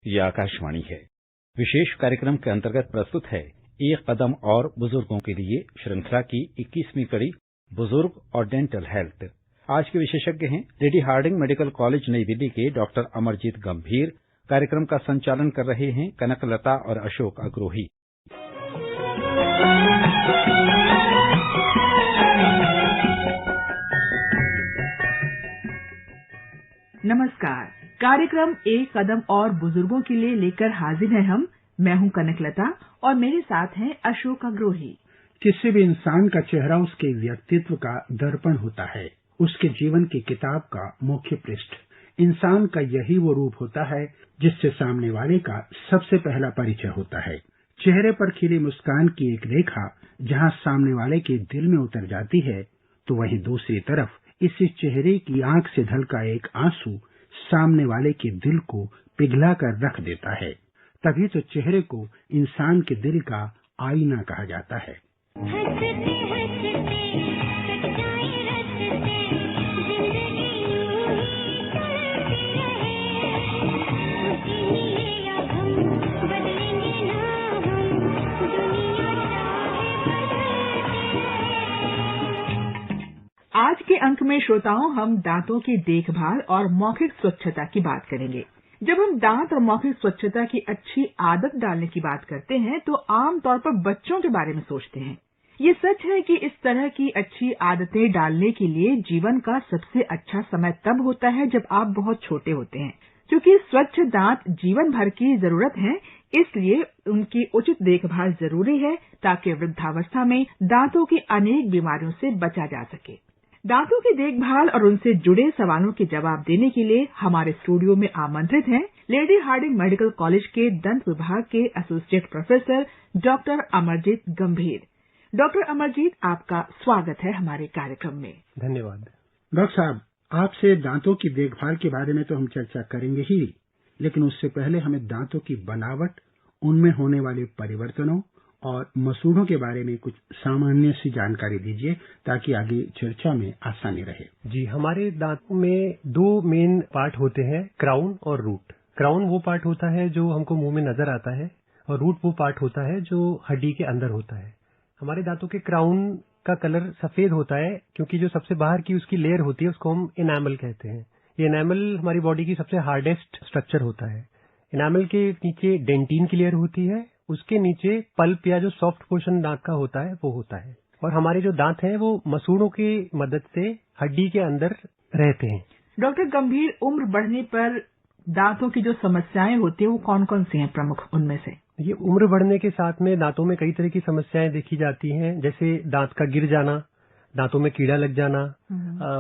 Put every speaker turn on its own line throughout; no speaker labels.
ये आकाशवाणी है। विशेष कार्यक्रम के अंतर्गत प्रस्तुत है एक कदम और बुजुर्गों के लिए श्रृंखला की 21वीं कड़ी बुजुर्ग और डेंटल हेल्थ। आज के विशेषज्ञ हैं लेडी हार्डिंग मेडिकल कॉलेज नई दिल्ली के डॉक्टर अमरजीत गंभीर। कार्यक्रम का संचालन कर रहे हैं कनकलता और अशोक अग्रोही।
नमस्कार। कार्यक्रम एक कदम और बुजुर्गों के लिए लेकर हाजिर हैं हम। मैं हूं कनकलता और मेरे साथ हैं अशोक अग्रोही।
किसी भी इंसान का चेहरा उसके व्यक्तित्व का दर्पण होता है, उसके जीवन की किताब का मुख्य पृष्ठ। इंसान का यही वो रूप होता है जिससे सामने वाले का सबसे पहला परिचय होता है। चेहरे पर खिली मुस्कान की एक रेखा जहां सामने वाले के दिल में उतर जाती है, तो वहीं दूसरी तरफ इसी चेहरे की आंख से ढलका एक आंसू सामने वाले के दिल को पिघला कर रख देता है। तभी तो चेहरे को इंसान के दिल का आईना कहा जाता है।
आज के अंक में श्रोताओं हम दांतों की देखभाल और मौखिक स्वच्छता की बात करेंगे। जब हम दांत और मौखिक स्वच्छता की अच्छी आदत डालने की बात करते हैं तो आम तौर पर बच्चों के बारे में सोचते हैं। ये सच है कि इस तरह की अच्छी आदतें डालने के लिए जीवन का सबसे अच्छा समय तब होता है जब आप बहुत छोटे होते हैं। क्योंकि स्वच्छ दांत जीवन भर की जरूरत है, इसलिए उनकी उचित देखभाल जरूरी है ताकि वृद्धावस्था में दांतों की अनेक बीमारियों से बचा जा सके। दांतों की देखभाल और उनसे जुड़े सवालों के जवाब देने के लिए हमारे स्टूडियो में आमंत्रित हैं लेडी हार्डिंग मेडिकल कॉलेज के दंत विभाग के एसोसिएट प्रोफेसर डॉक्टर अमरजीत गंभीर। डॉक्टर अमरजीत, आपका स्वागत है हमारे कार्यक्रम में।
धन्यवाद। डॉक्टर साहब, आपसे दांतों की देखभाल के बारे में तो हम चर्चा करेंगे ही, लेकिन उससे पहले हमें दांतों की बनावट, उनमें होने वाले परिवर्तनों और मसूड़ों के बारे में कुछ सामान्य सी जानकारी दीजिए ताकि आगे चर्चा में आसानी रहे।
जी, हमारे दांतों में दो मेन पार्ट होते हैं, क्राउन और रूट। क्राउन वो पार्ट होता है जो हमको मुंह में नजर आता है और रूट वो पार्ट होता है जो हड्डी के अंदर होता है। हमारे दांतों के क्राउन का कलर सफेद होता है क्योंकि जो सबसे बाहर की उसकी लेयर होती है उसको हम इनेमल कहते हैं। ये इनेमल हमारी बॉडी की सबसे हार्डेस्ट स्ट्रक्चर होता है। इनेमल के नीचे डेंटिन की लेयर होती है, उसके नीचे पल्प या जो सॉफ्ट पोर्शन दांत का होता है वो होता है। और हमारे जो दांत हैं वो मसूड़ों की मदद से हड्डी के अंदर रहते हैं।
डॉक्टर गंभीर, उम्र बढ़ने पर दांतों की जो समस्याएं होती है वो कौन कौन सी हैं प्रमुख उनमें से?
ये उम्र बढ़ने के साथ में दांतों में कई तरह की समस्याएं देखी जाती हैं, जैसे दांत का गिर जाना, दांतों में कीड़ा लग जाना,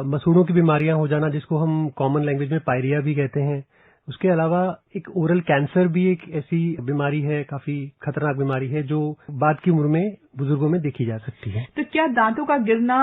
मसूड़ों की बीमारियां हो जाना जिसको हम कॉमन लैंग्वेज में पायरिया भी कहते हैं। उसके अलावा एक ओरल कैंसर भी एक ऐसी बीमारी है, काफी खतरनाक बीमारी है जो बाद की उम्र में बुजुर्गों में देखी जा सकती है।
तो क्या दांतों का गिरना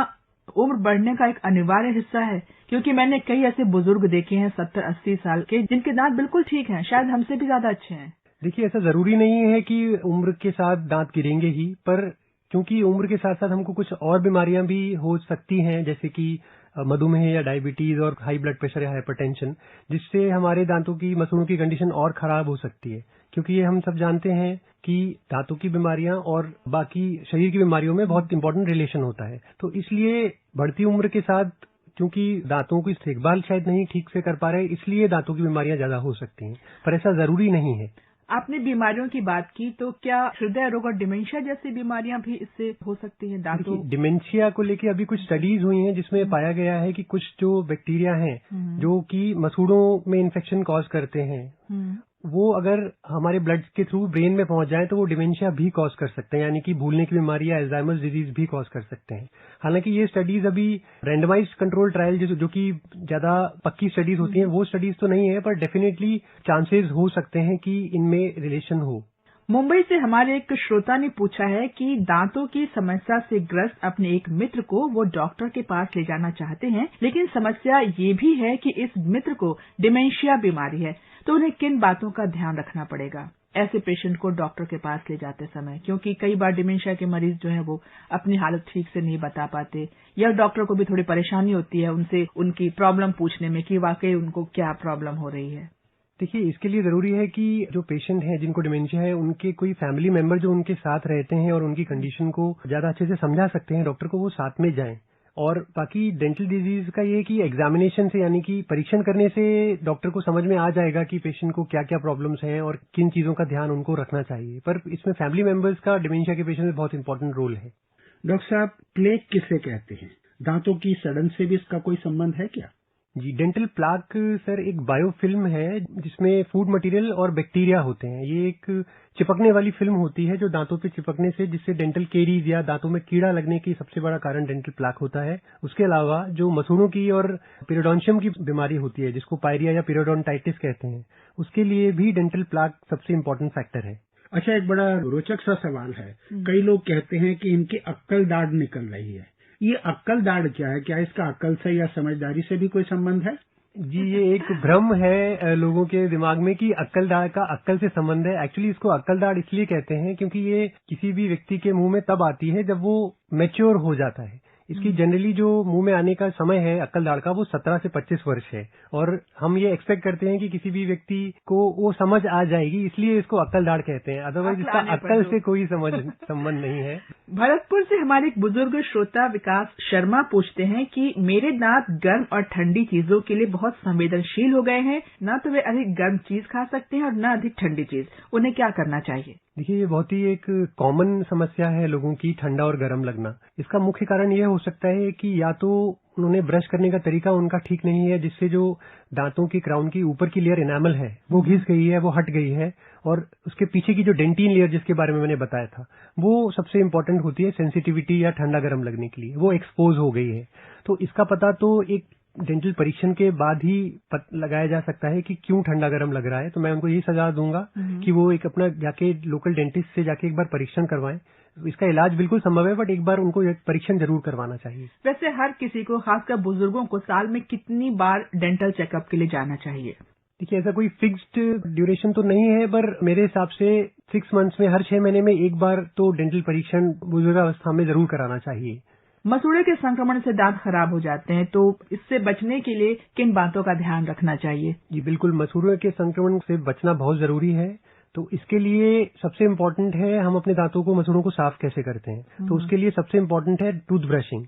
उम्र बढ़ने का एक अनिवार्य हिस्सा है? क्योंकि मैंने कई ऐसे बुजुर्ग देखे हैं 70-80 साल के जिनके दांत बिल्कुल ठीक हैं, शायद हमसे भी ज्यादा अच्छे हैं।
देखिए, ऐसा जरूरी नहीं है कि उम्र के साथ दांत गिरेंगे ही, पर क्योंकि उम्र के साथ साथ हमको कुछ और बीमारियां भी हो सकती हैं, जैसे कि मधुमेह या डायबिटीज और हाई ब्लड प्रेशर या हाइपरटेंशन, जिससे हमारे दांतों की मसूड़ों की कंडीशन और खराब हो सकती है। क्योंकि ये हम सब जानते हैं कि दांतों की बीमारियां और बाकी शरीर की बीमारियों में बहुत इंपॉर्टेंट रिलेशन होता है। तो इसलिए बढ़ती उम्र के साथ क्योंकि दांतों की देखभाल शायद नहीं ठीक से कर पा रहे, इसलिए दांतों की बीमारियां ज्यादा हो सकती हैं, पर ऐसा जरूरी नहीं है।
आपने बीमारियों की बात की, तो क्या हृदय रोग और डिमेंशिया जैसी बीमारियां भी इससे हो सकती हैं दांतों?
डिमेंशिया को लेके अभी कुछ स्टडीज हुई हैं जिसमें पाया गया है कि कुछ जो बैक्टीरिया हैं जो कि मसूड़ों में इन्फेक्शन कॉज करते हैं, वो अगर हमारे ब्लड के थ्रू ब्रेन में पहुंच जाए तो वो डिमेंशिया भी कॉज कर सकते हैं, यानी कि भूलने की बीमारी या अल्जाइमर्स डिजीज भी कॉज कर सकते हैं। हालांकि ये स्टडीज अभी रैंडमाइज्ड कंट्रोल ट्रायल जो कि ज्यादा पक्की स्टडीज होती हैं वो स्टडीज तो नहीं है, पर डेफिनेटली चांसेस हो सकते हैं कि इनमें रिलेशन हो।
मुंबई से हमारे एक श्रोता ने पूछा है कि दांतों की समस्या से ग्रस्त अपने एक मित्र को वो डॉक्टर के पास ले जाना चाहते हैं, लेकिन समस्या ये भी है कि इस मित्र को डिमेंशिया बीमारी है, तो उन्हें किन बातों का ध्यान रखना पड़ेगा ऐसे पेशेंट को डॉक्टर के पास ले जाते समय? क्योंकि कई बार डिमेंशिया के मरीज जो है वो अपनी हालत ठीक से नहीं बता पाते, या डॉक्टर को भी थोड़ी परेशानी होती है उनसे उनकी प्रॉब्लम पूछने में कि वाकई उनको क्या प्रॉब्लम हो रही है।
देखिए, इसके लिए जरूरी है कि जो पेशेंट हैं जिनको डिमेंशिया है, उनके कोई फैमिली मेंबर जो उनके साथ रहते हैं और उनकी कंडीशन को ज्यादा अच्छे से समझा सकते हैं डॉक्टर को, वो साथ में जाएं। और बाकी डेंटल डिजीज का ये है कि एग्जामिनेशन से, यानी कि परीक्षण करने से डॉक्टर को समझ में आ जाएगा कि पेशेंट को क्या क्या प्रॉब्लम्स हैं और किन चीजों का ध्यान उनको रखना चाहिए। पर इसमें फैमिली मेंबर्स का डिमेंशिया के पेशेंट में बहुत इंपॉर्टेंट रोल है।
डॉक्टर साहब, प्लेग किसे कहते हैं? दांतों की सड़न से भी इसका कोई संबंध है क्या?
जी, डेंटल प्लाक सर एक बायोफिल्म है जिसमें फूड मटेरियल और बैक्टीरिया होते हैं। ये एक चिपकने वाली फिल्म होती है जो दांतों पे चिपकने से, जिससे डेंटल केरीज या दांतों में कीड़ा लगने की सबसे बड़ा कारण डेंटल प्लाक होता है। उसके अलावा जो मसूड़ों की और पीरियोडोंशियम की बीमारी होती है, जिसको पायरिया या पीरियोडोंटाइटिस कहते हैं, उसके लिए भी डेंटल प्लाक सबसे इम्पोर्टेंट फैक्टर है।
अच्छा, एक बड़ा रोचक सा सवाल है। कई लोग कहते हैं कि इनकी अक्कल दाढ़ निकल रही है। ये अक्कल दाढ़ क्या है? क्या इसका अक्ल से या समझदारी से भी कोई संबंध है?
जी, ये एक भ्रम है लोगों के दिमाग में कि अक्कल दाढ़ का अक्कल से संबंध है। एक्चुअली इसको अक्कल दाढ़ इसलिए कहते हैं क्योंकि ये किसी भी व्यक्ति के मुंह में तब आती है जब वो मैच्योर हो जाता है। इसकी जनरली जो मुंह में आने का समय है अक्कल दाढ़ का, वो 17 से 25 वर्ष है, और हम ये एक्सपेक्ट करते हैं कि किसी भी व्यक्ति को वो समझ आ जाएगी, इसलिए इसको अक्कल दाढ़ कहते हैं। अदरवाइज इसका अक्कल से कोई संबंध नहीं है।
भरतपुर से हमारे एक बुजुर्ग श्रोता विकास शर्मा पूछते हैं कि मेरे दांत गर्म और ठंडी चीजों के लिए बहुत संवेदनशील हो गए हैं, न तो वे अधिक गर्म चीज खा सकते हैं और न अधिक ठंडी चीज। उन्हें क्या करना चाहिए?
देखिए, ये बहुत ही एक कॉमन समस्या है लोगों की, ठंडा और गर्म लगना। इसका मुख्य कारण ये हो सकता है कि या तो उन्होंने ब्रश करने का तरीका उनका ठीक नहीं है, जिससे जो दांतों की क्राउन की ऊपर की लेयर एनामल है वो घिस गई है, वो हट गई है, और उसके पीछे की जो डेंटिन लेयर जिसके बारे में मैंने बताया था, वो सबसे इम्पोर्टेंट होती है सेंसिटिविटी या ठंडा गर्म लगने के लिए, वो एक्सपोज हो गई है। तो इसका पता तो एक डेंटल परीक्षण के बाद ही लगाया जा सकता है कि क्यों ठंडा गर्म लग रहा है। तो मैं उनको यही सलाह दूंगा कि वो एक अपना जाके लोकल डेंटिस्ट से जाके एक बार परीक्षण करवाएं। इसका इलाज बिल्कुल संभव है, बट एक बार उनको परीक्षण जरूर करवाना चाहिए।
वैसे हर किसी को, खासकर बुजुर्गों को, साल में कितनी बार डेंटल चेकअप के लिए जाना चाहिए?
देखिए, ऐसा कोई फिक्स्ड ड्यूरेशन तो नहीं है, पर मेरे हिसाब से 6 मंथ्स में, हर 6 महीने में एक बार तो डेंटल परीक्षण बुजुर्गावस्था में जरूर कराना चाहिए।
मसूड़े के संक्रमण से दांत खराब हो जाते हैं, तो इससे बचने के लिए किन बातों का ध्यान रखना चाहिए?
जी बिल्कुल, मसूड़े के संक्रमण से बचना बहुत जरूरी है। तो इसके लिए सबसे इम्पोर्टेंट है हम अपने दांतों को, मसूड़ों को साफ कैसे करते हैं। तो उसके लिए सबसे इम्पोर्टेंट है टूथ ब्रशिंग।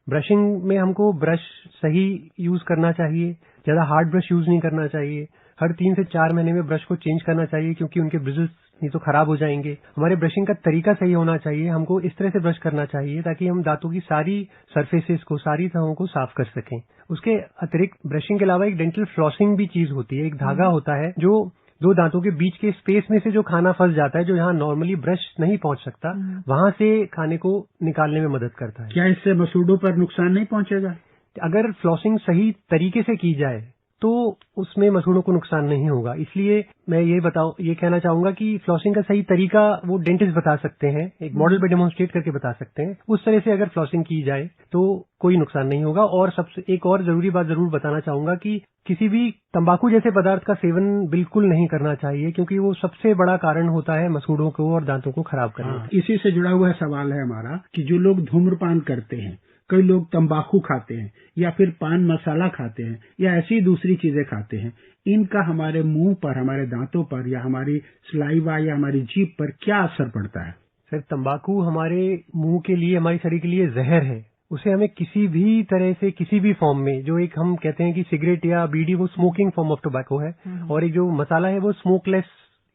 ब्रशिंग में हमको ब्रश सही यूज करना चाहिए, ज्यादा हार्ड ब्रश यूज नहीं करना चाहिए। हर 3 से 4 महीने में ब्रश को चेंज करना चाहिए, क्योंकि उनके ब्रिजल्स नहीं तो खराब हो जाएंगे। हमारे ब्रशिंग का तरीका सही होना चाहिए, हमको इस तरह से ब्रश करना चाहिए ताकि हम दांतों की सारी सरफेसेस को, सारी तहों को साफ कर सकें। उसके अतिरिक्त ब्रशिंग के अलावा एक डेंटल फ्लॉसिंग भी चीज होती है। एक धागा होता है जो 2 दांतों के बीच के स्पेस में से जो खाना फंस जाता है, जो यहाँ नॉर्मली ब्रश नहीं पहुंच सकता, वहां से खाने को निकालने में मदद करता है।
क्या इससे मसूड़ों पर नुकसान नहीं पहुंचेगा?
अगर फ्लॉसिंग सही तरीके से की जाए तो उसमें मसूड़ों को नुकसान नहीं होगा। इसलिए मैं ये कहना चाहूंगा कि फ्लॉसिंग का सही तरीका वो डेंटिस्ट बता सकते हैं, एक मॉडल पे डेमोन्स्ट्रेट करके बता सकते हैं। उस तरह से अगर फ्लॉसिंग की जाए तो कोई नुकसान नहीं होगा। और सबसे एक और जरूरी बात जरूर बताना चाहूंगा कि किसी भी तंबाकू जैसे पदार्थ का सेवन बिल्कुल नहीं करना चाहिए, क्योंकि वो सबसे बड़ा कारण होता है मसूड़ों को और दांतों को खराब करने का।
इसी से जुड़ा हुआ सवाल है हमारा कि जो लोग धूम्रपान करते हैं, कई लोग तंबाकू खाते हैं या फिर पान मसाला खाते हैं या ऐसी दूसरी चीजें खाते हैं, इनका हमारे मुंह पर, हमारे दांतों पर या हमारी सलाइवा या हमारी जीभ पर क्या असर पड़ता है?
सर, तंबाकू हमारे मुंह के लिए, हमारे शरीर के लिए जहर है। उसे हमें किसी भी तरह से, किसी भी फॉर्म में, जो एक हम कहते हैं कि सिगरेट या बीड़ी वो स्मोकिंग फॉर्म ऑफ टोबैको है, और एक जो मसाला है वो स्मोकलेस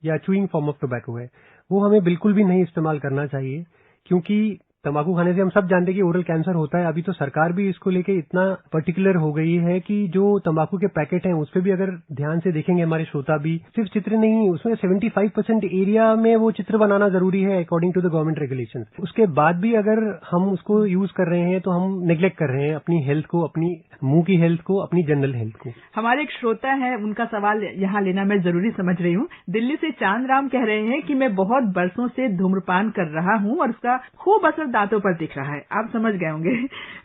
या च्यूइंग फॉर्म ऑफ टोबैको है, वो हमें बिल्कुल भी नहीं इस्तेमाल करना चाहिए। क्योंकि तंबाकू खाने से हम सब जानते हैं कि ओरल कैंसर होता है। अभी तो सरकार भी इसको लेके इतना पर्टिकुलर हो गई है कि जो तंबाकू के पैकेट हैं उस पे भी अगर ध्यान से देखेंगे हमारे श्रोता भी, सिर्फ चित्र नहीं, उसमें 75% एरिया में वो चित्र बनाना जरूरी है according to the government regulations. उसके बाद भी अगर हम उसको यूज कर रहे हैं तो हम नेग्लेक्ट कर रहे हैं अपनी हेल्थ को, अपनी मुंह की हेल्थ को, अपनी जनरल हेल्थ को।
हमारे एक श्रोता है, उनका सवाल यहाँ लेना मैं जरूरी समझ रही हूँ। दिल्ली से चांद राम कह रहे हैं कि मैं बहुत बरसों से धूम्रपान कर रहा हूँ और उसका खूब असर दांतों पर दिख रहा है। आप समझ गए होंगे।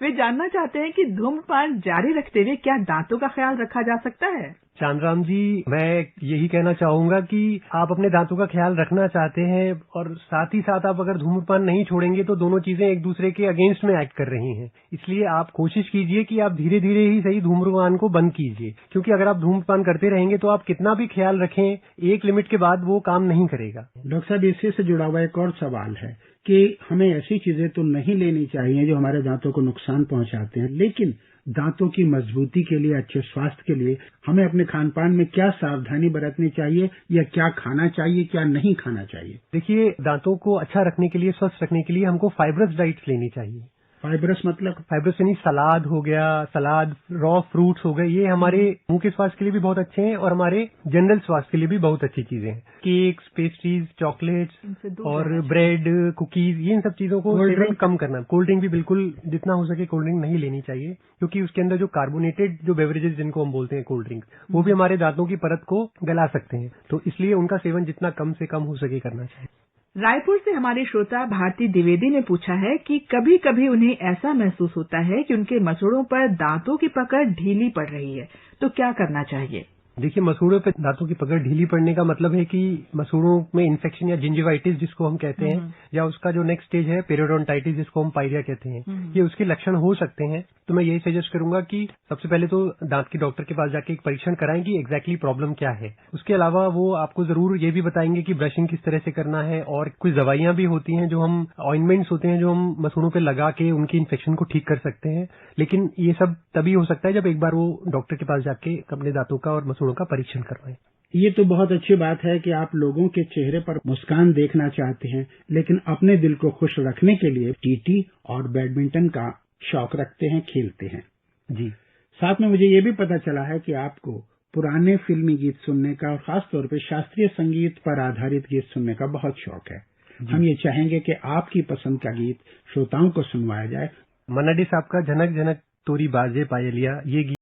वे जानना चाहते हैं कि धूम्रपान जारी रखते हुए क्या दांतों का ख्याल रखा जा सकता है?
चांदराम जी, मैं यही कहना चाहूंगा कि आप अपने दांतों का ख्याल रखना चाहते हैं और साथ ही साथ आप अगर धूम्रपान नहीं छोड़ेंगे तो दोनों चीजें एक दूसरे के अगेंस्ट में एक्ट कर रही हैं। इसलिए आप कोशिश कीजिए कि आप धीरे धीरे ही सही धूम्रपान को बंद कीजिए, क्योंकि अगर आप धूम्रपान करते रहेंगे तो आप कितना भी ख्याल रखें, एक लिमिट के बाद वो काम नहीं करेगा।
डॉक्टर साहब, इसी से जुड़ा हुआ एक और सवाल है कि हमें ऐसी चीजें तो नहीं लेनी चाहिए जो हमारे दांतों को नुकसान पहुंचाते हैं, लेकिन दांतों की मजबूती के लिए, अच्छे स्वास्थ्य के लिए हमें अपने खान पान में क्या सावधानी बरतनी चाहिए, या क्या खाना चाहिए, क्या नहीं खाना चाहिए?
देखिए, दांतों को अच्छा रखने के लिए, स्वस्थ रखने के लिए हमको फाइबरस डाइट्स लेनी चाहिए।
फाइबरस मतलब?
फाइबरस यानी सलाद हो गया, सलाद, रॉ फ्रूट्स हो गए, ये हमारे मुंह के स्वास्थ्य के लिए भी बहुत अच्छे हैं और हमारे जनरल स्वास्थ्य के लिए भी बहुत अच्छी चीजें हैं। केक्स, पेस्ट्रीज, चॉकलेट्स और ब्रेड, कुकीज, ये इन सब चीजों को सेवन कम करना। कोल्ड ड्रिंक भी बिल्कुल जितना हो सके कोल्ड ड्रिंक नहीं लेनी चाहिए, क्योंकि उसके अंदर जो कार्बोनेटेड जो बेवरेजेस जिनको हम बोलते हैं कोल्ड ड्रिंक, वो भी हमारे दांतों की परत को गला सकते हैं। तो इसलिए उनका सेवन जितना कम से कम हो सके करना चाहिए।
रायपुर से हमारे श्रोता भारती द्विवेदी ने पूछा है कि कभी कभी उन्हें ऐसा महसूस होता है कि उनके मसूड़ों पर दांतों की पकड़ ढीली पड़ रही है, तो क्या करना चाहिए?
देखिए, मसूड़ों पे दांतों की पकड़ ढीली पड़ने का मतलब है कि मसूड़ों में इन्फेक्शन या जिंजिवाइटिस जिसको हम कहते हैं, या उसका जो नेक्स्ट स्टेज है पेरियोडोंटाइटिस जिसको हम पायरिया कहते हैं, ये उसके लक्षण हो सकते हैं। तो मैं यही सजेस्ट करूंगा कि सबसे पहले तो दांत के डॉक्टर के पास जाके एक परीक्षण कराएं कि एग्जैक्टली प्रॉब्लम क्या है। उसके अलावा वो आपको जरूर ये भी बताएंगे कि ब्रशिंग किस तरह से करना है, और कुछ दवाइयां भी होती हैं जो हम ऑइंटमेंट्स होते हैं जो हम मसूड़ों पे लगा के उनकी इन्फेक्शन को ठीक कर सकते हैं। लेकिन ये सब तभी हो सकता है जब एक बार वो डॉक्टर के पास जाके अपने दांतों का और मसूड़ों का परीक्षण करवाएं।
ये तो बहुत अच्छी बात है कि आप लोगों के चेहरे पर मुस्कान देखना चाहते हैं, लेकिन अपने दिल को खुश रखने के लिए टीटी और बैडमिंटन का शौक रखते हैं, खेलते हैं।
जी।
साथ में मुझे ये भी पता चला है कि आपको पुराने फिल्मी गीत सुनने का और खासतौर पे शास्त्रीय संगीत पर आधारित गीत सुनने का बहुत शौक है। हम ये चाहेंगे कि आपकी पसंद का गीत श्रोताओं को सुनवाया जाए।
मन्ना डे साहब का झनक झनक तोरी बाजे पायलिया, ये गीत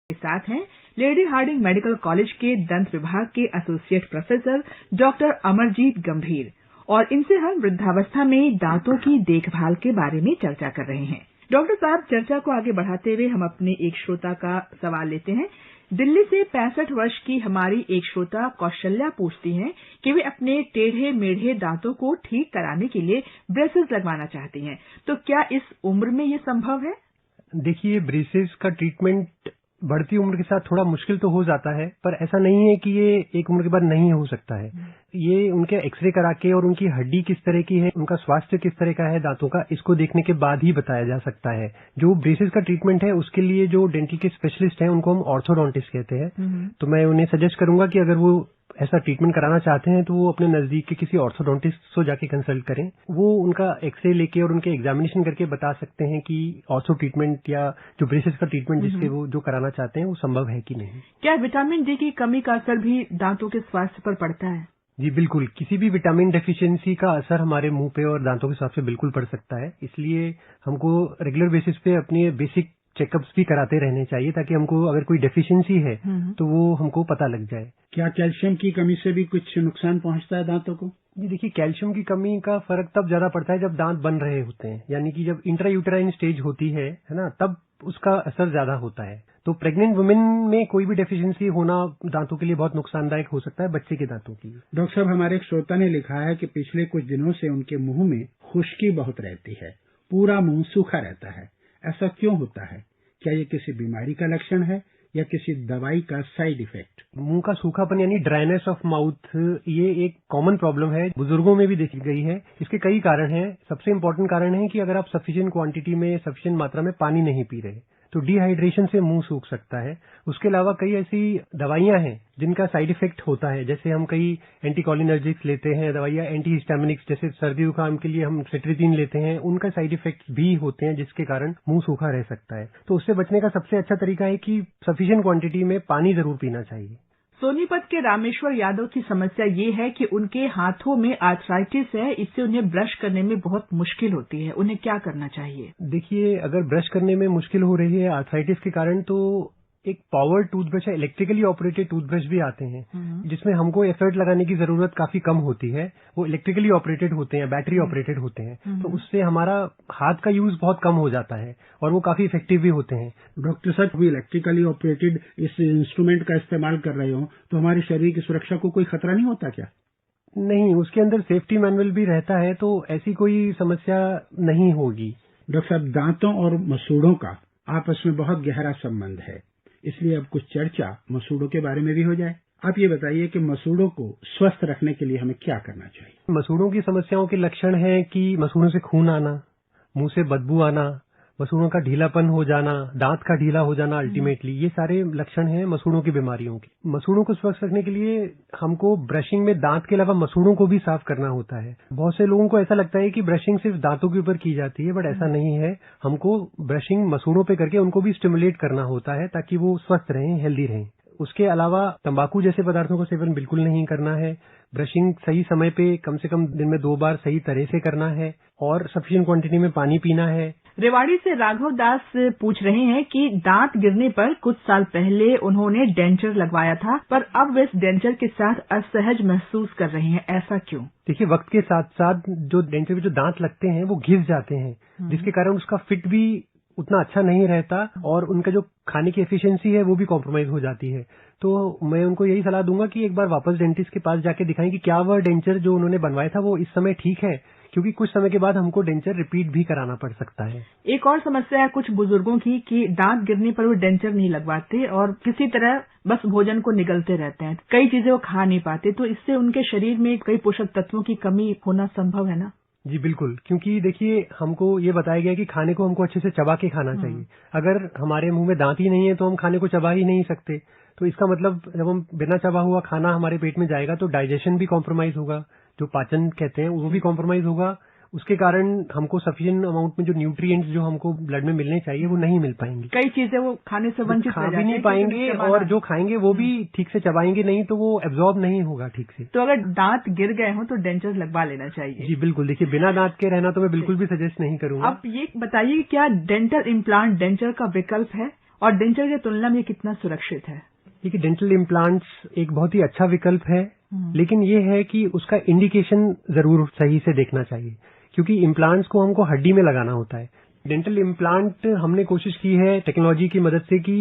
के साथ हैं लेडी हार्डिंग मेडिकल कॉलेज के दंत विभाग के एसोसिएट प्रोफेसर डॉक्टर अमरजीत गंभीर, और इनसे हम वृद्धावस्था में दांतों की देखभाल के बारे में चर्चा कर रहे हैं। डॉक्टर साहब, चर्चा को आगे बढ़ाते हुए हम अपने एक श्रोता का सवाल लेते हैं। दिल्ली से 65 वर्ष की हमारी एक श्रोता कौशल्या पूछती हैं कि वे अपने टेढ़े मेढ़े दांतों को ठीक कराने के लिए ब्रेसेस लगवाना चाहती हैं। तो क्या इस उम्र में ये संभव है?
देखिए, ब्रेसेस का ट्रीटमेंट बढ़ती उम्र के साथ थोड़ा मुश्किल तो हो जाता है, पर ऐसा नहीं है कि ये एक उम्र के बाद नहीं हो सकता है। ये उनके एक्सरे करा के और उनकी हड्डी किस तरह की है, उनका स्वास्थ्य किस तरह का है दांतों का, इसको देखने के बाद ही बताया जा सकता है। जो ब्रेसेस का ट्रीटमेंट है उसके लिए जो डेंटल के स्पेशलिस्ट हैं उनको हम ऑर्थोडोंटिस्ट कहते हैं। तो मैं उन्हें सजेस्ट करूंगा कि अगर वो ऐसा ट्रीटमेंट कराना चाहते हैं तो वो अपने नजदीक के किसी ऑर्थोडोंटिस्ट से जाके कंसल्ट करें। वो उनका एक्सरे लेके और उनके एग्जामिनेशन करके बता सकते हैं कि ऑर्थो ट्रीटमेंट या जो ब्रेसेस का ट्रीटमेंट जिससे वो जो कराना चाहते हैं वो संभव है कि नहीं।
क्या विटामिन डी की कमी का असर भी दांतों के स्वास्थ्य पर पड़ता है?
जी बिल्कुल, किसी भी विटामिन डेफिशिएंसी का असर हमारे मुंह पे और दांतों के स्वास्थ्य पे बिल्कुल पड़ सकता है। इसलिए हमको रेगुलर बेसिस पे अपने बेसिक चेकअप्स भी कराते रहने चाहिए ताकि हमको अगर कोई डेफिशिएंसी है तो वो हमको पता लग जाए।
क्या कैल्शियम की कमी से भी कुछ नुकसान पहुंचता है दांतों को?
जी देखिए, कैल्शियम की कमी का फर्क तब ज्यादा पड़ता है जब दांत बन रहे होते हैं, यानी कि जब इंट्रायूटेराइन स्टेज होती है ना, तब उसका असर ज्यादा होता है। तो प्रेग्नेंट वुमेन में कोई भी डेफिशिएंसी होना दांतों के लिए बहुत नुकसानदायक हो सकता है, बच्चे के दांतों की।
डॉक्टर साहब, हमारे एक श्रोता ने लिखा है कि पिछले कुछ दिनों से उनके मुंह में खुश्की बहुत रहती है, पूरा मुंह सूखा रहता है। ऐसा क्यों होता है? क्या ये किसी बीमारी का लक्षण है या किसी दवाई का साइड इफेक्ट?
मुंह का सूखापन यानी ड्राइनेस ऑफ माउथ, ये एक कॉमन प्रॉब्लम है, बुजुर्गों में भी देखी गई है। इसके कई कारण हैं। सबसे इम्पोर्टेंट कारण है कि अगर आप सफिशिएंट क्वांटिटी में, सफिशिएंट मात्रा में पानी नहीं पी रहे तो डिहाइड्रेशन से मुंह सूख सकता है। उसके अलावा कई ऐसी दवाइयां हैं जिनका साइड इफेक्ट होता है, जैसे हम कई एंटीकोलिनर्जिक्स लेते हैं, दवाइयां एंटीहिस्टामिनिक्स, जैसे सर्दी जुकाम के लिए हम सेट्रिजिन लेते हैं, उनका साइड इफेक्ट भी होते हैं जिसके कारण मुंह सूखा रह सकता है। तो उससे बचने का सबसे अच्छा तरीका है कि सफिशिएंट क्वांटिटी में पानी जरूर पीना चाहिए।
सोनीपत के रामेश्वर यादव की समस्या ये है कि उनके हाथों में आर्थराइटिस है, इससे उन्हें ब्रश करने में बहुत मुश्किल होती है। उन्हें क्या करना चाहिए?
देखिए, अगर ब्रश करने में मुश्किल हो रही है आर्थराइटिस के कारण, तो एक पावर टूथब्रश या इलेक्ट्रिकली ऑपरेटेड टूथब्रश भी आते हैं जिसमें हमको एफर्ट लगाने की जरूरत काफी कम होती है। वो इलेक्ट्रिकली ऑपरेटेड होते हैं, बैटरी ऑपरेटेड होते हैं, तो उससे हमारा हाथ का यूज बहुत कम हो जाता है और वो काफी इफेक्टिव भी होते हैं।
डॉक्टर साहब, भी इलेक्ट्रिकली ऑपरेटेड इस इंस्ट्रूमेंट का इस्तेमाल कर रहे हो तो हमारे शरीर की सुरक्षा को कोई खतरा नहीं होता क्या?
नहीं, उसके अंदर सेफ्टी मैनुअल भी रहता है, तो ऐसी कोई समस्या नहीं होगी।
डॉक्टर साहब, दांतों और मसूड़ों का आपस में बहुत गहरा संबंध है, इसलिए अब कुछ चर्चा मसूड़ों के बारे में भी हो जाए। आप ये बताइए कि मसूड़ों को स्वस्थ रखने के लिए हमें क्या करना चाहिए?
मसूड़ों की समस्याओं के लक्षण है कि मसूड़ों से खून आना, मुंह से बदबू आना, मसूड़ों का ढीलापन हो जाना, दांत का ढीला हो जाना, अल्टीमेटली ये सारे लक्षण हैं मसूड़ों की बीमारियों के। मसूड़ों को स्वस्थ रखने के लिए हमको ब्रशिंग में दांत के अलावा मसूड़ों को भी साफ करना होता है। बहुत से लोगों को ऐसा लगता है कि ब्रशिंग सिर्फ दांतों के ऊपर की जाती है, बट ऐसा नहीं है। हमको ब्रशिंग मसूड़ों पे करके उनको भी स्टिमुलेट करना होता है ताकि वो स्वस्थ रहें, हेल्दी रहें। उसके अलावा तंबाकू जैसे पदार्थों का सेवन बिल्कुल नहीं करना है। ब्रशिंग सही समय पे कम से कम दिन में 2 बार सही तरह से करना है और सफिशिएंट क्वांटिटी में पानी पीना है।
रेवाड़ी से राघव दास पूछ रहे हैं कि दांत गिरने पर कुछ साल पहले उन्होंने डेंचर लगवाया था, पर अब वे इस डेंचर के साथ असहज महसूस कर रहे हैं, ऐसा क्यों?
देखिए, वक्त के साथ साथ जो डेंचर में जो दांत लगते हैं वो घिस जाते हैं, जिसके कारण उसका फिट भी उतना अच्छा नहीं रहता और उनका जो खाने की एफिशिएंसी है वो भी कॉम्प्रोमाइज हो जाती है। तो मैं उनको यही सलाह दूंगा कि एक बार वापस डेंटिस्ट के पास जाके दिखाएं कि क्या वह डेंचर जो उन्होंने बनवाया था वो इस समय ठीक है, क्योंकि कुछ समय के बाद हमको डेंचर रिपीट भी कराना पड़ सकता है।
एक और समस्या है कुछ बुजुर्गों की कि दांत गिरने पर वो डेंचर नहीं लगवाते और किसी तरह बस भोजन को निगलते रहते हैं, कई चीजें वो खा नहीं पाते, तो इससे उनके शरीर में कई पोषक तत्वों की कमी होना संभव है ना?
जी बिल्कुल, क्योंकि देखिए हमको ये बताया गया कि खाने को हमको अच्छे से चबा के खाना चाहिए। अगर हमारे मुंह में दांत ही नहीं है तो हम खाने को चबा ही नहीं सकते। तो इसका मतलब जब हम बिना चबा हुआ खाना हमारे पेट में जाएगा तो डाइजेशन भी कॉम्प्रोमाइज होगा, जो पाचन कहते हैं वो भी कॉम्प्रोमाइज होगा। उसके कारण हमको सफिशिएंट अमाउंट में जो न्यूट्रिएंट्स जो हमको ब्लड में मिलने चाहिए वो नहीं मिल पाएंगे।
कई चीजें वो खाने से वंचित
खा भी नहीं पाएंगे और जो खाएंगे वो भी ठीक से चबाएंगे नहीं तो वो एब्जॉर्ब नहीं होगा ठीक से।
तो अगर दांत गिर गए हो तो डेंचर लगवा लेना चाहिए।
जी बिल्कुल, देखिए बिना दांत के रहना तो मैं बिल्कुल भी सजेस्ट नहीं करूंगा।
अब ये बताइए, क्या डेंटल इम्प्लांट डेंचर का विकल्प है और डेंचर की तुलना में कितना सुरक्षित है?
देखिए, डेंटल इम्प्लांट्स एक बहुत ही अच्छा विकल्प है, लेकिन ये है कि उसका इंडिकेशन जरूर सही से देखना चाहिए, क्योंकि इम्प्लांट्स को हमको हड्डी में लगाना होता है। डेंटल इम्प्लांट हमने कोशिश की है टेक्नोलॉजी की मदद से कि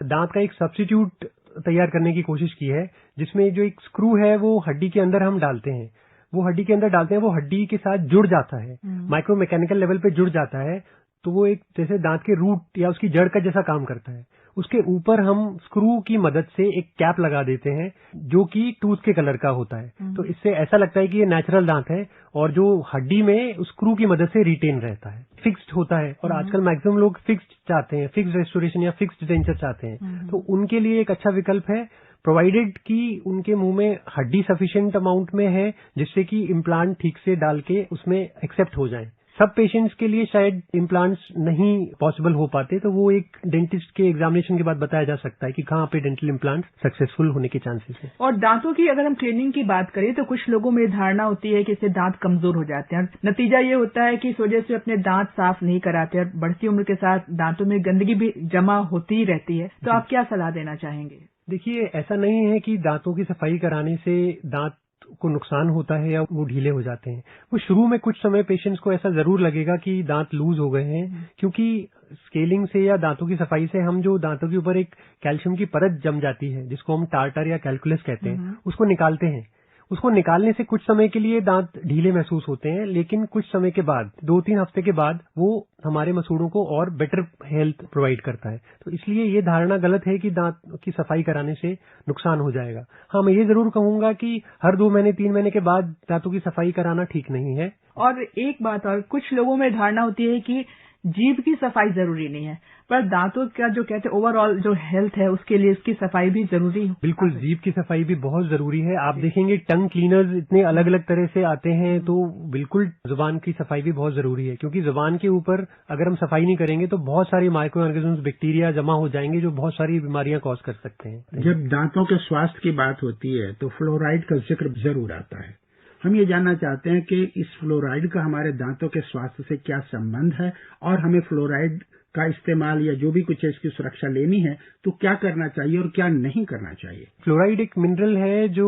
दांत का एक सब्स्टिट्यूट तैयार करने की कोशिश की है, जिसमें जो एक स्क्रू है वो हड्डी के अंदर हम डालते हैं। वो हड्डी के अंदर डालते हैं, वो हड्डी के साथ जुड़ जाता है, माइक्रो मैकेनिकल लेवल पे जुड़ जाता है। तो वो एक जैसे दांत के रूट या उसकी जड़ का जैसा काम करता है। उसके ऊपर हम स्क्रू की मदद से एक कैप लगा देते हैं जो कि टूथ के कलर का होता है। तो इससे ऐसा लगता है कि ये नेचुरल दांत है और जो हड्डी में उस स्क्रू की मदद से रिटेन रहता है, फिक्स्ड होता है। और आजकल मैक्सिमम लोग फिक्स्ड चाहते हैं, फिक्स्ड रेस्टोरेशन या फिक्स्ड डेंचर चाहते हैं। तो उनके लिए एक अच्छा विकल्प है, प्रोवाइडेड कि उनके मुंह में हड्डी सफिशिएंट अमाउंट में है जिससे कि इम्प्लांट ठीक से डाल के उसमें एक्सेप्ट हो जाए। सब पेशेंट्स के लिए शायद इम्प्लांट्स नहीं पॉसिबल हो पाते, तो वो एक डेंटिस्ट के एग्जामिनेशन के बाद बताया जा सकता है कि कहाँ पे डेंटल इम्प्लांट सक्सेसफुल होने के चांसेस है।
और दांतों की अगर हम क्लीनिंग की बात करें तो कुछ लोगों में धारणा होती है कि इससे दांत कमजोर हो जाते हैं। नतीजा ये होता है कि इस वजह से अपने दांत साफ नहीं कराते और बढ़ती उम्र के साथ दांतों में गंदगी भी जमा होती ही रहती है। तो आप क्या सलाह देना चाहेंगे?
देखिए, ऐसा नहीं है कि दांतों की सफाई कराने से दांत को नुकसान होता है या वो ढीले हो जाते हैं। वो शुरू में कुछ समय पेशेंट्स को ऐसा जरूर लगेगा कि दांत लूज हो गए हैं, क्योंकि स्केलिंग से या दांतों की सफाई से हम जो दांतों के ऊपर एक कैल्शियम की परत जम जाती है जिसको हम टार्टर या कैलकुलस कहते हैं, उसको निकालते हैं। उसको निकालने से कुछ समय के लिए दांत ढीले महसूस होते हैं, लेकिन कुछ समय के बाद 2-3 हफ्ते के बाद वो हमारे मसूड़ों को और बेटर हेल्थ प्रोवाइड करता है। तो इसलिए ये धारणा गलत है कि दांत की सफाई कराने से नुकसान हो जाएगा। हाँ, मैं ये जरूर कहूंगा कि हर 2 महीने 3 महीने के बाद दांतों की सफाई कराना ठीक नहीं है।
और एक बात और, कुछ लोगों में धारणा होती है कि जीभ की सफाई जरूरी नहीं है, पर दांतों का जो कहते हैं ओवरऑल जो हेल्थ है उसके लिए इसकी सफाई भी जरूरी है।
बिल्कुल, जीभ की सफाई भी बहुत जरूरी है। आप देखेंगे टंग क्लीनर्स इतने अलग अलग तरह से आते हैं, तो बिल्कुल जुबान की सफाई भी बहुत जरूरी है, क्योंकि जुबान के ऊपर अगर हम सफाई नहीं करेंगे तो बहुत सारी माइक्रो ऑर्गेनिज्म्स, बैक्टीरिया जमा हो जाएंगे जो बहुत सारी बीमारियां कॉज कर सकते हैं।
जब दांतों के स्वास्थ्य की बात होती है तो फ्लोराइड का जिक्र जरूर आता है। हम ये जानना चाहते हैं कि इस फ्लोराइड का हमारे दांतों के स्वास्थ्य से क्या संबंध है और हमें फ्लोराइड का इस्तेमाल या जो भी कुछ है इसकी सुरक्षा लेनी है तो क्या करना चाहिए और क्या नहीं करना चाहिए।
फ्लोराइड एक मिनरल है जो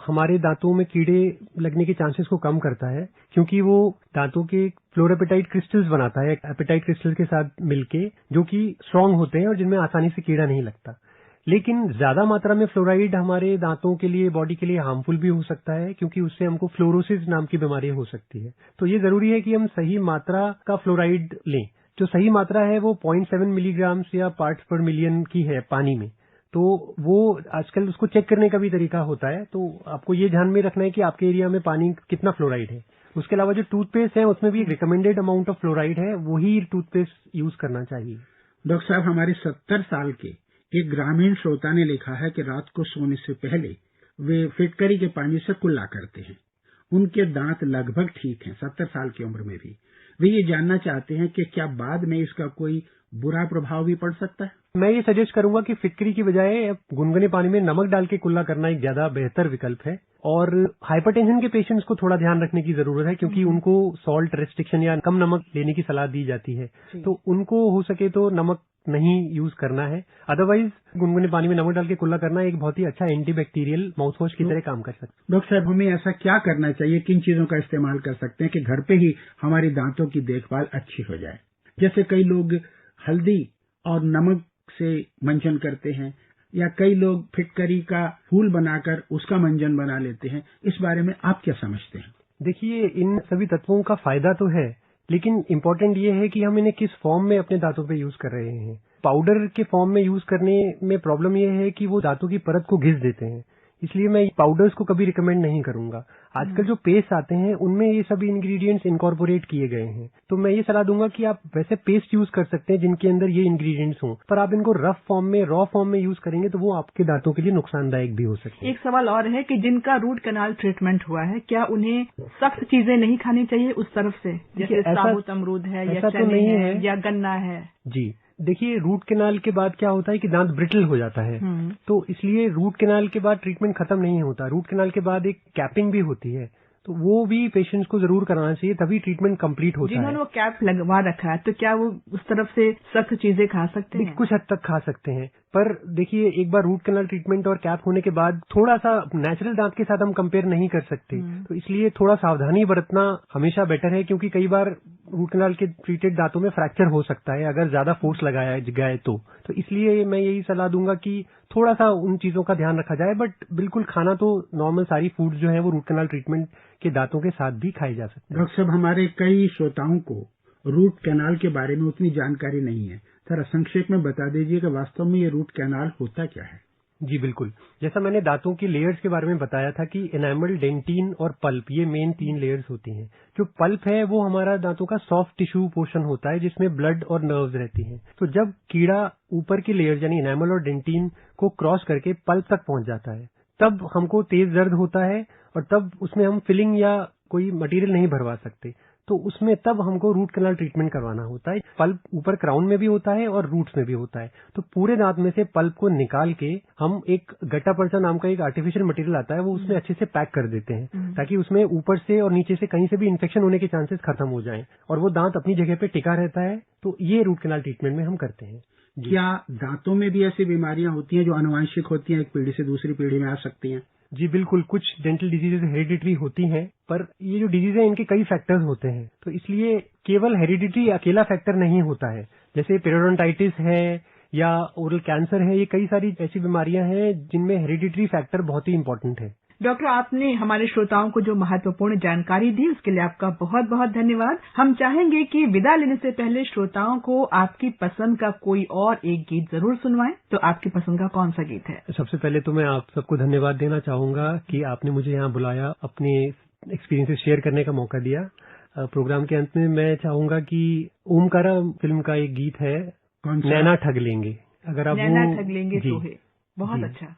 हमारे दांतों में कीड़े लगने के चांसेस को कम करता है, क्योंकि वो दांतों के फ्लोरेपेटाइट क्रिस्टल्स बनाता है एपेटाइट क्रिस्टल के साथ मिलके, जो कि स्ट्रांग होते हैं और जिनमें आसानी से कीड़ा नहीं लगता। लेकिन ज्यादा मात्रा में फ्लोराइड हमारे दांतों के लिए, बॉडी के लिए हार्मफुल भी हो सकता है, क्योंकि उससे हमको फ्लोरोसिस नाम की बीमारी हो सकती है। तो ये जरूरी है कि हम सही मात्रा का फ्लोराइड लें। जो सही मात्रा है वो 0.7 मिलीग्राम या पार्ट्स पर मिलियन की है पानी में। तो वो आजकल उसको चेक करने का भी तरीका होता है। तो आपको ये ध्यान में रखना है कि आपके एरिया में पानी कितना फ्लोराइड है। उसके अलावा जो टूथपेस्ट है उसमें भी एक रिकमेंडेड अमाउंट ऑफ फ्लोराइड है, वही टूथपेस्ट यूज करना चाहिए।
डॉक्टर साहब, हमारे 70 साल के एक ग्रामीण श्रोता ने लिखा है कि रात को सोने से पहले वे फिटकरी के पानी से कुल्ला करते हैं। उनके दांत लगभग ठीक हैं, 70 साल की उम्र में भी। वे ये जानना चाहते हैं कि क्या बाद में इसका कोई बुरा प्रभाव भी पड़ सकता है।
मैं ये सजेस्ट करूंगा कि फिटकरी की बजाय गुनगुने पानी में नमक डाल के कुल्ला करना एक ज्यादा बेहतर विकल्प है। और हाइपरटेंशन के पेशेंट्स को थोड़ा ध्यान रखने की जरूरत है, क्योंकि उनको सॉल्ट रेस्ट्रिक्शन या कम नमक लेने की सलाह दी जाती है। तो उनको हो सके तो नमक नहीं यूज करना है। अदरवाइज गुनगुने पानी में नमक डाल के कुल्ला करना एक बहुत ही अच्छा एंटीबैक्टीरियल माउथ वॉश की तरह काम कर सकता है।
डॉक्टर साहब, हमें ऐसा क्या करना चाहिए, किन चीजों का इस्तेमाल कर सकते हैं कि घर पे ही हमारी दांतों की देखभाल अच्छी हो जाए। जैसे कई लोग हल्दी और नमक से मंजन करते हैं, या कई लोग फिटकरी का फूल बनाकर उसका मंजन बना लेते हैं। इस बारे में आप क्या समझते हैं?
देखिए, इन सभी तत्वों का फायदा तो है, लेकिन इम्पोर्टेंट ये है कि हम इन्हें किस फॉर्म में अपने दांतों पे यूज कर रहे हैं। पाउडर के फॉर्म में यूज करने में प्रॉब्लम ये है कि वो दांतों की परत को घिस देते हैं, इसलिए मैं पाउडर्स को कभी रिकमेंड नहीं करूंगा। आजकल जो पेस्ट आते हैं उनमें ये सभी इंग्रेडिएंट्स इनकॉर्पोरेट किए गए हैं, तो मैं ये सलाह दूंगा कि आप वैसे पेस्ट यूज कर सकते हैं जिनके अंदर ये इंग्रेडिएंट्स हों, पर आप इनको रफ फॉर्म में, रॉ फॉर्म में यूज करेंगे तो वो आपके दांतों के लिए नुकसानदायक भी हो सकते हैं।
एक सवाल और है कि जिनका रूट कैनाल ट्रीटमेंट हुआ है, क्या उन्हें सख्त चीजें नहीं खानी चाहिए उस तरफ से, जैसे साबुत अमरूद है या चने है या गन्ना है?
जी देखिए, रूट कैनाल के बाद क्या होता है कि दांत ब्रिटल हो जाता है, तो इसलिए रूट कैनाल के बाद ट्रीटमेंट खत्म नहीं होता। रूट कैनाल के बाद एक कैपिंग भी होती है, तो वो भी पेशेंट्स को जरूर कराना चाहिए, तभी ट्रीटमेंट कंप्लीट होता है।
जिन्होंने वो कैप लगवा रखा है तो क्या वो उस तरफ से सख्त चीजें खा सकते हैं?
कुछ हद तक खा सकते हैं, पर देखिए एक बार रूट कैनाल ट्रीटमेंट और कैप होने के बाद थोड़ा सा नेचुरल दांत के साथ हम कंपेयर नहीं कर सकते, तो इसलिए थोड़ा सावधानी बरतना हमेशा बेटर है, क्योंकि कई बार रूट कैनाल के ट्रीटेड दांतों में फ्रैक्चर हो सकता है अगर ज्यादा फोर्स लगाया जाए तो इसलिए मैं यही सलाह दूंगा कि थोड़ा सा उन चीजों का ध्यान रखा जाए, बट बिल्कुल खाना तो नॉर्मल सारी फूड जो है वो रूट कैनाल ट्रीटमेंट के दांतों के साथ भी खाई जा सकती है।
डॉक्टर साहब, हमारे कई श्रोताओं को रूट कैनाल के बारे में उतनी जानकारी नहीं है, जरा संक्षेप में बता दीजिए कि वास्तव में ये रूट कैनाल होता क्या है?
जी बिल्कुल, जैसा मैंने दांतों की लेयर्स के बारे में बताया था कि एनामल, डेंटिन और पल्प, ये मेन 3 लेयर्स होती हैं। जो पल्प है वो हमारा दांतों का सॉफ्ट टिश्यू पोर्शन होता है जिसमें ब्लड और नर्व्स रहती हैं। तो जब कीड़ा ऊपर की लेयर यानी एनामल और डेंटिन को क्रॉस करके पल्प तक पहुंच जाता है, तब हमको तेज दर्द होता है और तब उसमें हम फिलिंग या कोई मटेरियल नहीं भरवा सकते, तो उसमें तब हमको रूट कैनाल ट्रीटमेंट करवाना होता है। पल्प ऊपर क्राउन में भी होता है और रूट्स में भी होता है, तो पूरे दांत में से पल्प को निकाल के हम एक गट्टा पर्चा नाम का एक आर्टिफिशियल मटेरियल आता है वो उसमें अच्छे से पैक कर देते हैं, ताकि उसमें ऊपर से और नीचे से कहीं से भी इन्फेक्शन होने के चांसेस खत्म हो जाएं और वो दांत अपनी जगह पे टिका रहता है। तो ये रूट कैनाल ट्रीटमेंट में हम करते हैं।
क्या दांतों में भी ऐसी बीमारियां होती हैं जो आनुवंशिक होती हैं, एक पीढ़ी से दूसरी पीढ़ी में आ सकती हैं?
जी बिल्कुल, कुछ डेंटल डिजीजेज हेरिडिटरी होती हैं, पर ये जो डिजीज है इनके कई फैक्टर्स होते हैं, तो इसलिए केवल हेरिडिटरी अकेला फैक्टर नहीं होता है। जैसे पेरियोडोंटाइटिस है या ओरल कैंसर है, ये कई सारी ऐसी बीमारियां हैं जिनमें हेरिडिटरी फैक्टर बहुत ही इंपॉर्टेंट है।
डॉक्टर, आपने हमारे श्रोताओं को जो महत्वपूर्ण जानकारी दी उसके लिए आपका बहुत बहुत धन्यवाद। हम चाहेंगे कि विदा लेने से पहले श्रोताओं को आपकी पसंद का कोई और एक गीत जरूर सुनवाएं, तो आपकी पसंद का कौन सा गीत है?
सबसे पहले तो मैं आप सबको धन्यवाद देना चाहूंगा कि आपने मुझे यहाँ बुलाया, अपने एक्सपीरियंसेस शेयर करने का मौका दिया। प्रोग्राम के अंत में मैं चाहूंगा कि ओमकारा फिल्म का एक गीत है, नैना ठग लेंगे, अगर आप
नैना ठग लेंगे तो है बहुत अच्छा।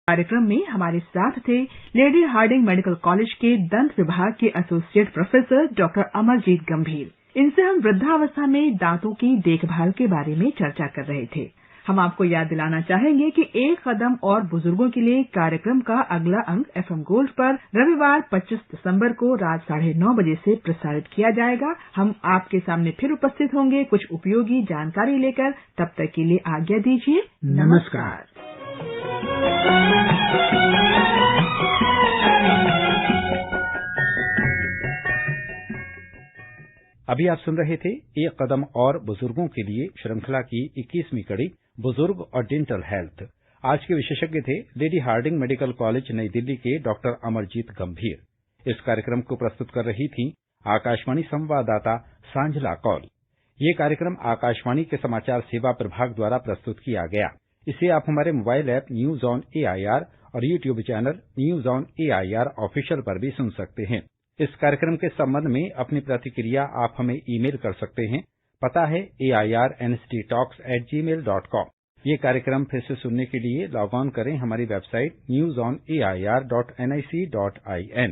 कार्यक्रम में हमारे साथ थे लेडी हार्डिंग मेडिकल कॉलेज के दंत विभाग के एसोसिएट प्रोफेसर डॉक्टर अमरजीत गंभीर। इनसे हम वृद्धावस्था में दांतों की देखभाल के बारे में चर्चा कर रहे थे। हम आपको याद दिलाना चाहेंगे कि एक कदम और बुजुर्गों के लिए कार्यक्रम का अगला अंक एफएम गोल्ड पर रविवार 25 दिसंबर को रात 9:30 बजे से प्रसारित किया जाएगा। हम आपके सामने फिर उपस्थित होंगे कुछ उपयोगी जानकारी लेकर। तब तक के लिए आज्ञा दीजिए। नमस्कार।
अभी आप सुन रहे थे एक कदम और बुजुर्गों के लिए श्रृंखला की 21वीं कड़ी बुजुर्ग और डेंटल हेल्थ। आज के विशेषज्ञ थे लेडी हार्डिंग मेडिकल कॉलेज नई दिल्ली के डॉक्टर अमरजीत गंभीर। इस कार्यक्रम को प्रस्तुत कर रही थी आकाशवाणी संवाददाता सांझला कौल। ये कार्यक्रम आकाशवाणी के समाचार सेवा प्रभाग द्वारा प्रस्तुत किया गया। इसे आप हमारे mobile app news on AIR और YouTube channel news on AIR official पर भी सुन सकते हैं। इस कार्यक्रम के संबंध में अपनी प्रतिक्रिया आप हमें ईमेल कर सकते हैं। पता है airnctalks@gmail.com। ये कार्यक्रम फिर से सुनने के लिए लॉग ऑन करें हमारी वेबसाइट newsonair.nic.in।